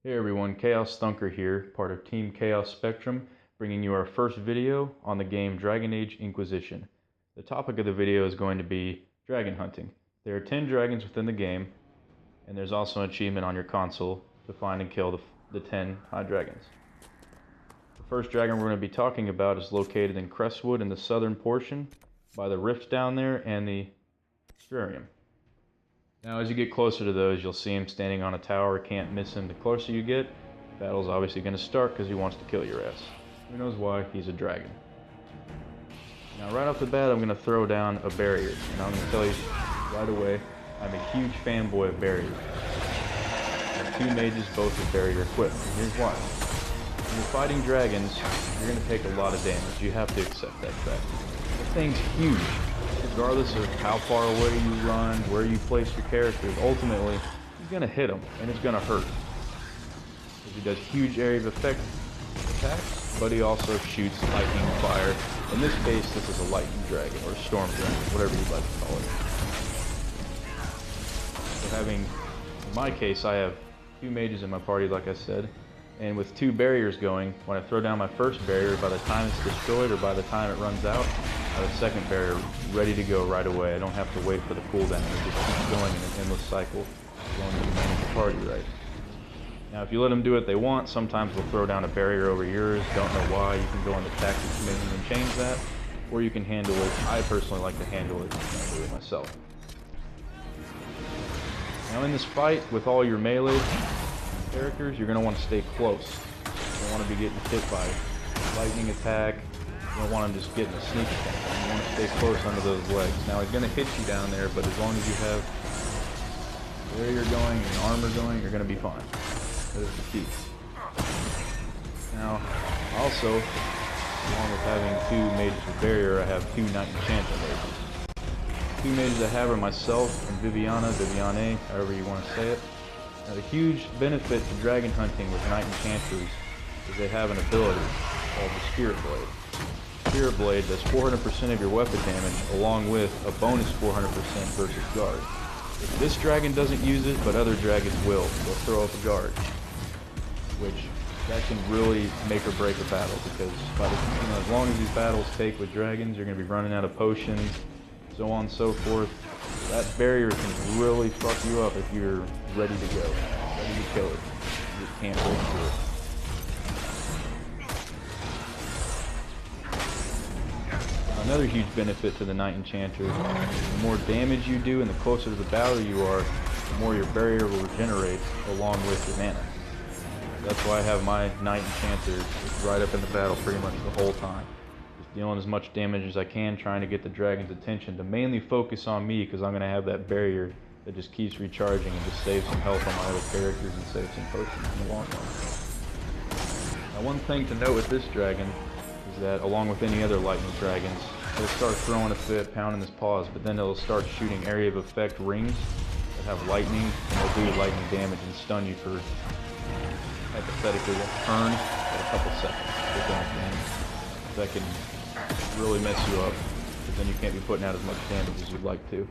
Hey everyone, Chaos Thunker here, part of Team Chaos Spectrum, bringing you our first video on the game Dragon Age Inquisition. The topic of the video is going to be dragon hunting. There are 10 dragons within the game, and there's also an achievement on your console to find and kill the 10 high dragons. The first dragon we're going to be talking about is located in Crestwood in the southern portion, by the rift down there and the Strarium. Now as you get closer to those, you'll see him standing on a tower. Can't miss him. The closer you get, the battle's obviously going to start because he wants to kill your ass. Who knows why? He's a dragon. Now right off the bat, I'm going to throw down a barrier, and I'm going to tell you right away, I'm a huge fanboy of barriers. I have 2 mages, both with barrier equipped, and here's why. When you're fighting dragons, you're going to take a lot of damage. You have to accept that fact. The thing's huge. Regardless of how far away you run, where you place your characters, ultimately, he's going to hit him, and it's going to hurt. Because he does huge area of effect attacks, but he also shoots lightning and fire. In this case, this is a lightning dragon, or a storm dragon, whatever you'd like to call it. So in my case, I have 2 mages in my party, like I said, and with 2 barriers going, when I throw down my first barrier, by the time it's destroyed, or by the time it runs out, I have a second barrier ready to go right away. I don't have to wait for the cooldown. It just keeps going in an endless cycle, as long as you manage the party right. Now, if you let them do what they want, sometimes they'll throw down a barrier over yours. Don't know why. You can go on the tactics menu and change that, or you can handle it. I personally like to handle it manually myself. Now, in this fight, with all your melee characters, you're going to want to stay close. You don't want to be getting hit by lightning attack. You don't want him just getting a sneak attack. You want to stay close under those legs. Now he's going to hit you down there, but as long as you have barrier going and armor going, you're going to be fine. That is the key. Now, also, along with having 2 mages with barrier, I have 2 knight enchanter mages. 2 mages I have are myself and Viviane, however you want to say it. Now the huge benefit to dragon hunting with knight enchanters is they have an ability called the Spirit Blade. Spirit Blade does 400% of your weapon damage, along with a bonus 400% versus guard. If this dragon doesn't use it, but other dragons will, they'll throw up a guard, which that can really make or break a battle, because as long as these battles take with dragons, you're going to be running out of potions, so on and so forth. That barrier can really fuck you up if you're ready to go, ready to kill it. You just can't break through it. Another huge benefit to the Knight Enchanter, the more damage you do and the closer to the battle you are, the more your barrier will regenerate along with your mana. That's why I have my Knight Enchanter right up in the battle pretty much the whole time. Just dealing as much damage as I can, trying to get the dragon's attention to mainly focus on me, because I'm going to have that barrier that just keeps recharging and just saves some health on my other characters and saves some potions in the long run. Now one thing to note with this dragon is that, along with any other lightning dragons, he'll start throwing a fit, pounding his paws, but then it'll start shooting area of effect rings that have lightning, and they'll do lightning damage and stun you for, hypothetically, a turn at a couple seconds within a game. That can really mess you up, because then you can't be putting out as much damage as you'd like to.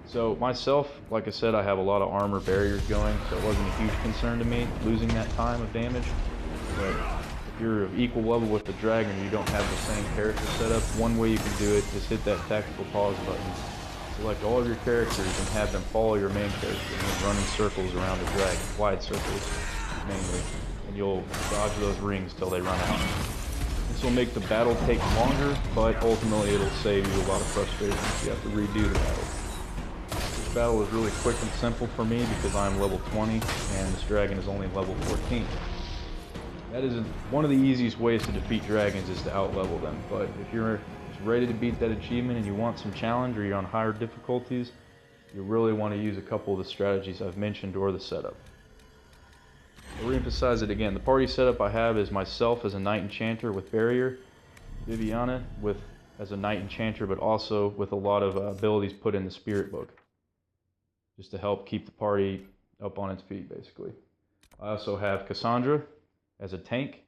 So myself, like I said, I have a lot of armor barriers going, so it wasn't a huge concern to me losing that time of damage. But if you're of equal level with the dragon and you don't have the same character setup, one way you can do it is hit that tactical pause button, select all of your characters and have them follow your main character and run in circles around the dragon, wide circles mainly, and you'll dodge those rings till they run out. This will make the battle take longer, but ultimately it'll save you a lot of frustration if you have to redo the battle. This battle is really quick and simple for me because I'm level 20 and this dragon is only level 14. That is one of the easiest ways to defeat dragons, is to outlevel them, but if you're ready to beat that achievement and you want some challenge, or you're on higher difficulties, you really want to use a couple of the strategies I've mentioned, or the setup. I'll re-emphasize it again. The party setup I have is myself as a Knight Enchanter with barrier, Viviane as a Knight Enchanter, but also with a lot of abilities put in the Spirit Book, just to help keep the party up on its feet, basically. I also have Cassandra as a tank.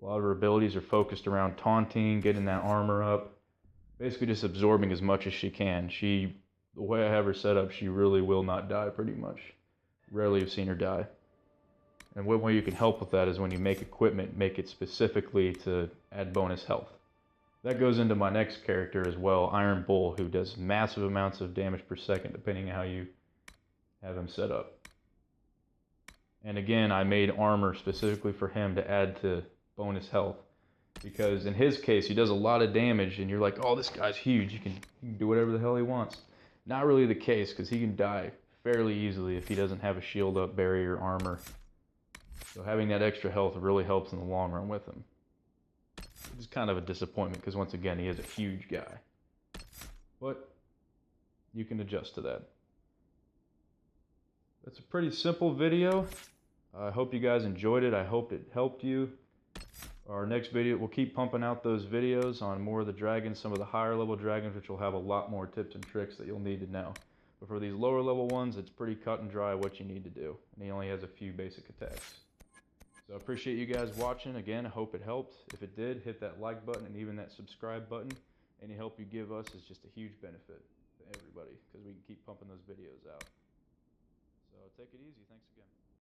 A lot of her abilities are focused around taunting, getting that armor up, basically just absorbing as much as she can. The way I have her set up, she really will not die pretty much. Rarely have seen her die. And one way you can help with that is when you make equipment, make it specifically to add bonus health. That goes into my next character as well, Iron Bull, who does massive amounts of damage per second depending on how you have him set up. And again, I made armor specifically for him to add to bonus health, because in his case he does a lot of damage and you're like, oh, this guy's huge, he can do whatever the hell he wants. Not really the case, because he can die fairly easily if he doesn't have a shield up, barrier, armor. So having that extra health really helps in the long run with him. It's kind of a disappointment because once again he is a huge guy, but you can adjust to that. That's a pretty simple video. I hope you guys enjoyed it. I hope it helped you. Our next video, we'll keep pumping out those videos on more of the dragons, some of the higher level dragons, which will have a lot more tips and tricks that you'll need to know. But for these lower level ones, it's pretty cut and dry what you need to do. And he only has a few basic attacks. So I appreciate you guys watching. Again, I hope it helped. If it did, hit that like button and even that subscribe button. Any help you give us is just a huge benefit to everybody, because we can keep pumping those videos out. So take it easy. Thanks again.